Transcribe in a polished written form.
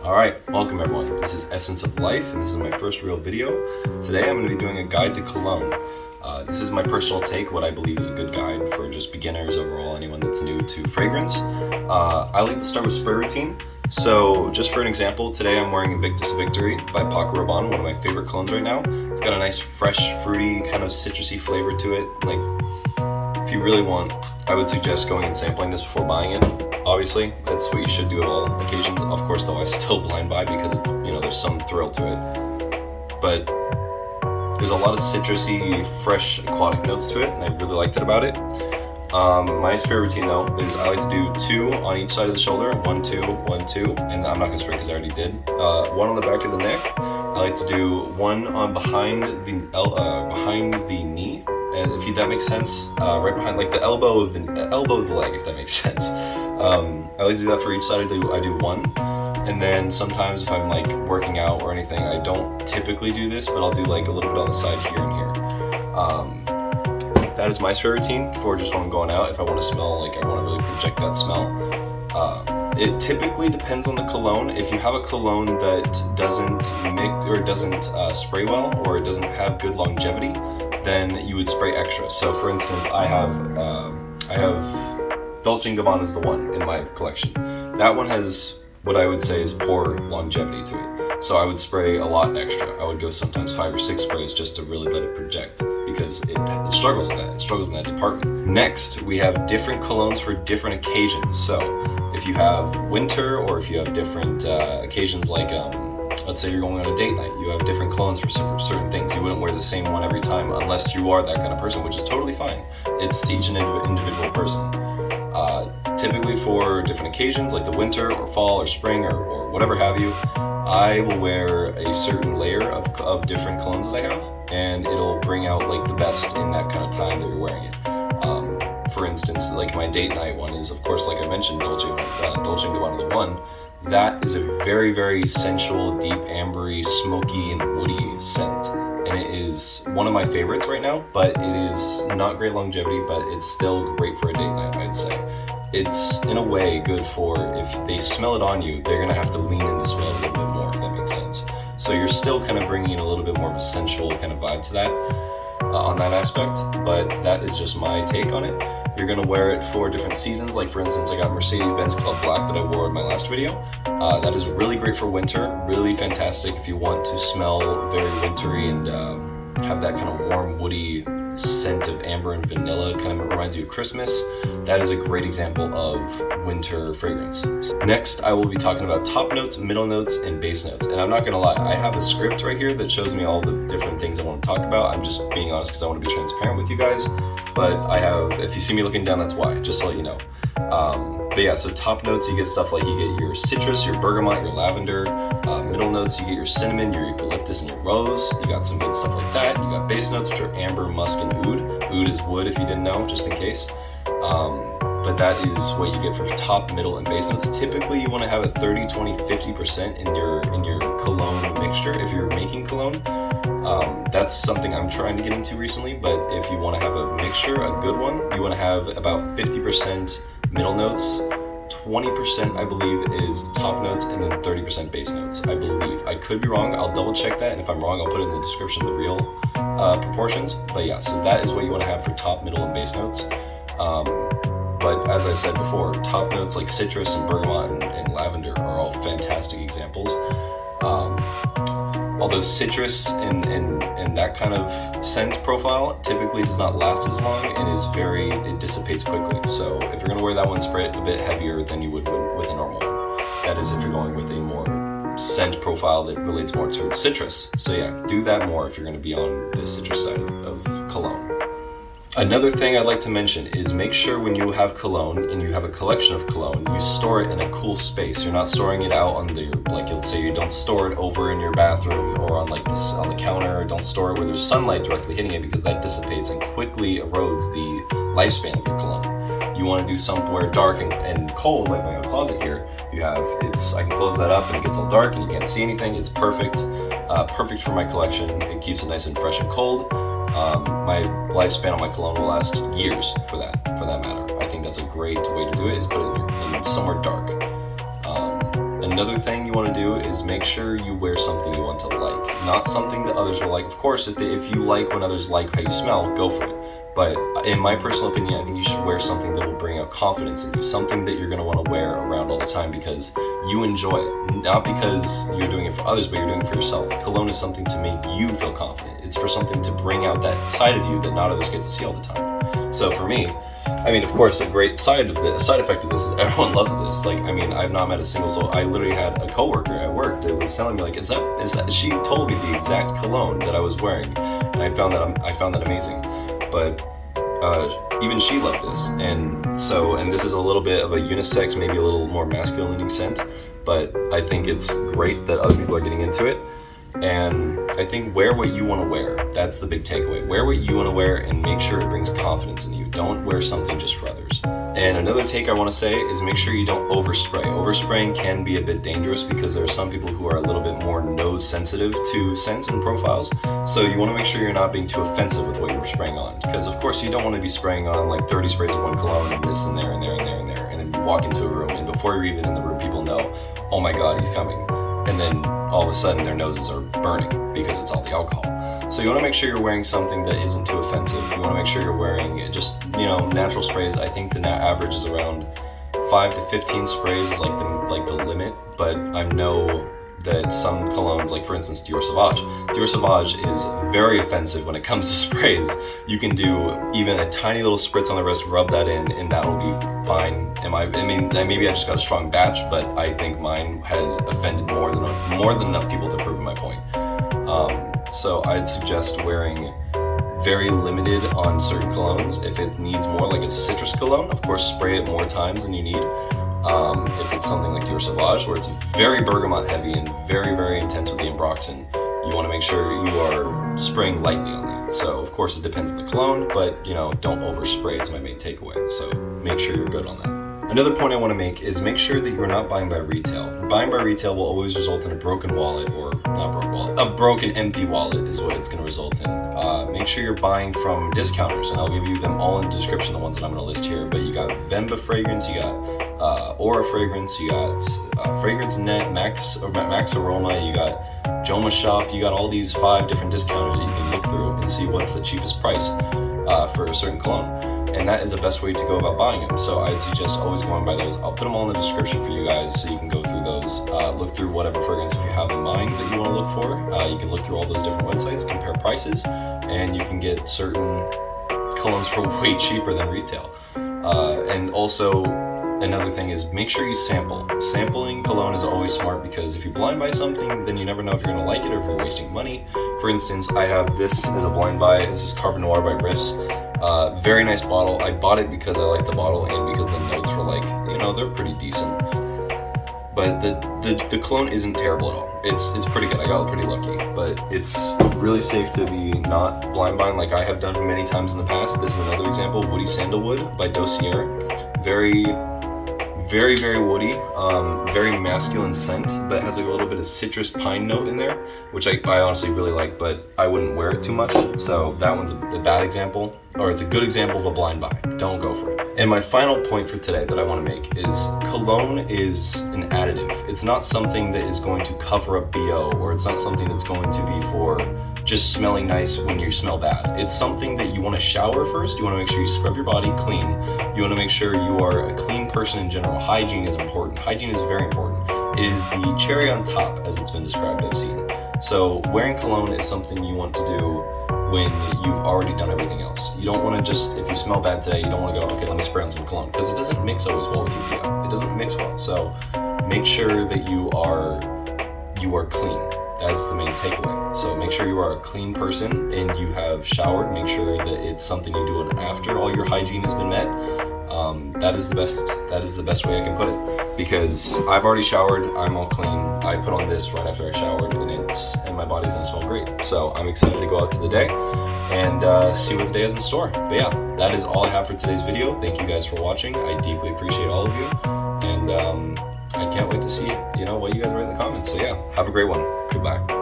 Alright, welcome everyone. This is Essence of Life, and this is my first real video. Today I'm going to be doing a guide to cologne. This is my personal take, what I believe is a good guide for just beginners, overall, anyone that's new to fragrance. I like to start with spray routine. So just for an example, today I'm wearing Invictus Victory by Paco Rabanne, one of my favorite colognes right now. It's got a nice fresh, fruity, kind of citrusy flavor to it. Like, if you really want, I would suggest going and sampling this before buying it. Obviously, that's what you should do at all occasions. Of course, though, I still blind buy because it's, there's some thrill to it. But there's a lot of citrusy, fresh, aquatic notes to it, and I really like that about it. My spray routine, though, is I like to do 2 on each side of the shoulder, 1, 2, 1, 2, and I'm not gonna spray because I already did. 1 on the back of the neck. I like to do 1 on behind the knee, and if that makes sense, right behind, like the elbow of the leg, if that makes sense. I like to do that for each side. I do 1, and then sometimes if I'm like working out or anything, I don't typically do this, but I'll do like a little bit on the side here and here. That is my spray routine for just when I'm going out. If I want to smell, like I want to really project that smell. It typically depends on the cologne. If you have a cologne that doesn't mix or doesn't spray well, or it doesn't have good longevity, then you would spray extra. So for instance, I have Dolce & Gabbana is the one in my collection. That one has what I would say is poor longevity to it. So I would spray a lot extra. I would go sometimes 5 or 6 sprays just to really let it project, because it struggles with that. It struggles in that department. Next, we have different colognes for different occasions. So if you have winter, or if you have different occasions, like let's say you're going on a date night, you have different colognes for certain things. You wouldn't wear the same one every time unless you are that kind of person, which is totally fine. It's to each individual person. Typically for different occasions, like the winter or fall or spring or whatever have you, I will wear a certain layer of different colognes that I have, and it'll bring out like the best in that kind of time that you're wearing it. For instance, like my date night one is, of course, like I mentioned, Dolce & Gabbana the one. That is a very, very sensual, deep, ambery, smoky, and woody scent. And it is one of my favorites right now, but it is not great longevity, but it's still great for a date night, I'd say. It's, in a way, good for if they smell it on you, they're gonna have to lean in to smell it a little bit more, if that makes sense. So you're still kind of bringing in a little bit more of a sensual kind of vibe to that, on that aspect, but that is just my take on it. You're gonna wear it for different seasons. Like for instance, I got Mercedes-Benz Club Black that I wore in my last video. That is really great for winter, really fantastic if you want to smell very wintry and have that kind of warm, woody scent of amber and vanilla, kind of reminds you of Christmas. That is a great example of winter fragrance. Next, I will be talking about top notes, middle notes, and base notes. And I'm not gonna lie, I have a script right here that shows me all the different things I want to talk about. I'm just being honest because I want to be transparent with you guys. But I have, if you see me looking down, that's why, just to let you know. But yeah, so top notes, you get stuff like you get your citrus, your bergamot, your lavender. Middle notes, you get your cinnamon, your eucalyptus, and your rose. You got some good stuff like that. You got base notes, which are amber, musk, and oud. Oud is wood, if you didn't know, just in case. But that is what you get for top, middle, and base notes. Typically, you want to have a 30, 20, 50% in your cologne mixture if you're making cologne. That's something I'm trying to get into recently, but if you want to have a mixture, a good one, you want to have about 50% middle notes, 20% I believe is top notes, and then 30% base notes, I believe. I could be wrong, I'll double check that, and if I'm wrong, I'll put it in the description, the real proportions. But yeah, so that is what you want to have for top, middle, and base notes. But as I said before, top notes like citrus and bergamot and lavender are all fantastic examples. Although citrus and that kind of scent profile typically does not last as long and it dissipates quickly. So if you're gonna wear that one, spray it a bit heavier than you would with a normal one. That is if you're going with a more scent profile that relates more to citrus. So yeah, do that more if you're gonna be on the citrus side of cologne. Another thing I'd like to mention is make sure when you have cologne and you have a collection of cologne, you store it in a cool space. You're not storing it out on let's say you don't store it over in your bathroom or on on the counter, or don't store it where there's sunlight directly hitting it, because that dissipates and quickly erodes the lifespan of your cologne. You want to do somewhere dark and cold, like my closet here. I can close that up and it gets all dark and you can't see anything. It's perfect, perfect for my collection. It keeps it nice and fresh and cold. My lifespan on my cologne will last years for that matter. I think that's a great way to do it, is put it in somewhere dark. Another thing you want to do is make sure you wear something you want to like, not something that others will like. Of course, if you like when others like how you smell, go for it. But in my personal opinion, I think you should wear something that will bring out confidence in you, something that you're going to want to wear around all the time because you enjoy it, not because you're doing it for others, but you're doing it for yourself. Cologne is something to make you feel confident. It's for something to bring out that side of you that not others get to see all the time. So for me, I mean, of course, a great side effect of this is everyone loves this. Like, I mean, I've not met a single soul. I literally had a coworker at work that was telling me, like, is that? She told me the exact cologne that I was wearing, and I found that amazing. But even she loved this, and this is a little bit of a unisex, maybe a little more masculine leaning scent, but I think it's great that other people are getting into it. And I think wear what you want to wear. That's the big takeaway. Wear what you want to wear and make sure it brings confidence in you. Don't wear something just for others. And another take I want to say is make sure you don't overspray. Overspraying can be a bit dangerous because there are some people who are a little bit more nose sensitive to scents and profiles. So you want to make sure you're not being too offensive with what you're spraying on. Because of course you don't want to be spraying on like 30 sprays of one cologne and this and there and there and there and there. And then you walk into a room and before you're even in the room, people know, oh my God, he's coming. And then all of a sudden their noses are burning because it's all the alcohol. So you want to make sure you're wearing something that isn't too offensive. You want to make sure you're wearing just, natural sprays. I think the average is around 5 to 15 sprays is like the limit, but I know that some colognes, like for instance Dior Sauvage is very offensive when it comes to sprays. You can do even a tiny little spritz on the wrist, rub that in, and that will be fine. Maybe I just got a strong batch, but I think mine has offended more than enough people to prove my point. So I'd suggest wearing very limited on certain colognes. If it needs more, like it's a citrus cologne, of course spray it more times than you need. If it's something like Dior Sauvage, where it's very bergamot heavy and very, very intense with the ambroxan, you want to make sure you are spraying lightly on that. So of course it depends on the cologne, but don't overspray is my main takeaway. So make sure you're good on that. Another point I want to make is make sure that you're not buying by retail. Buying by retail will always result in a broken wallet, or not broken wallet, a broken empty wallet is what it's going to result in. Make sure you're buying from discounters, and I'll give you them all in the description, the ones that I'm going to list here. But you got Venbafragrance, you got Aurafragrance, you got Fragrancenet, Maxaroma, you got Jomashop, you got all these 5 different discounters that you can look through and see what's the cheapest price for a certain cologne. And that is the best way to go about buying them. So I'd suggest always going by those. I'll put them all in the description for you guys so you can go through those, look through whatever fragrance if you have in mind that you want to look for. You can look through all those different websites, compare prices, and you can get certain colognes for way cheaper than retail. And also, another thing is make sure you sample. Sampling cologne is always smart because if you blind buy something, then you never know if you're going to like it or if you're wasting money. For instance, I have this as a blind buy. This is Carbon Noir by Riffs. Very nice bottle. I bought it because I like the bottle and because the notes were like, they're pretty decent. But the cologne isn't terrible at all. It's pretty good. I got pretty lucky. But it's really safe to be not blind buying like I have done many times in the past. This is another example, Woody Sandalwood by Dossier. Very, very, very woody, very masculine scent, but has like a little bit of citrus pine note in there, which I honestly really like, but I wouldn't wear it too much. So that one's a bad example, or it's a good example of a blind buy. Don't go for it. And my final point for today that I want to make is cologne is an additive. It's not something that is going to cover up BO, or it's not something that's going to be for just smelling nice when you smell bad. It's something that you want to shower first. You want to make sure you scrub your body clean. You want to make sure you are a clean person in general. Hygiene is important. Hygiene is very important. It is the cherry on top, as it's been described, I've seen. So wearing cologne is something you want to do when you've already done everything else. You don't want to just, if you smell bad today, you don't want to go, okay, let me spray on some cologne, because it doesn't mix always well with your BO. It doesn't mix well. So make sure that you are clean. That's the main takeaway. So make sure you are a clean person and you have showered. Make sure that it's something you do after all your hygiene has been met. That is the best way I can put it, because I've already showered, I'm all clean. I put on this right after I showered, and my body's gonna smell great. So I'm excited to go out to the day and see what the day has in store. But yeah, that is all I have for today's video. Thank you guys for watching. I deeply appreciate all of you, and I can't wait to see what you guys write in the comments. So yeah, have a great one. Goodbye.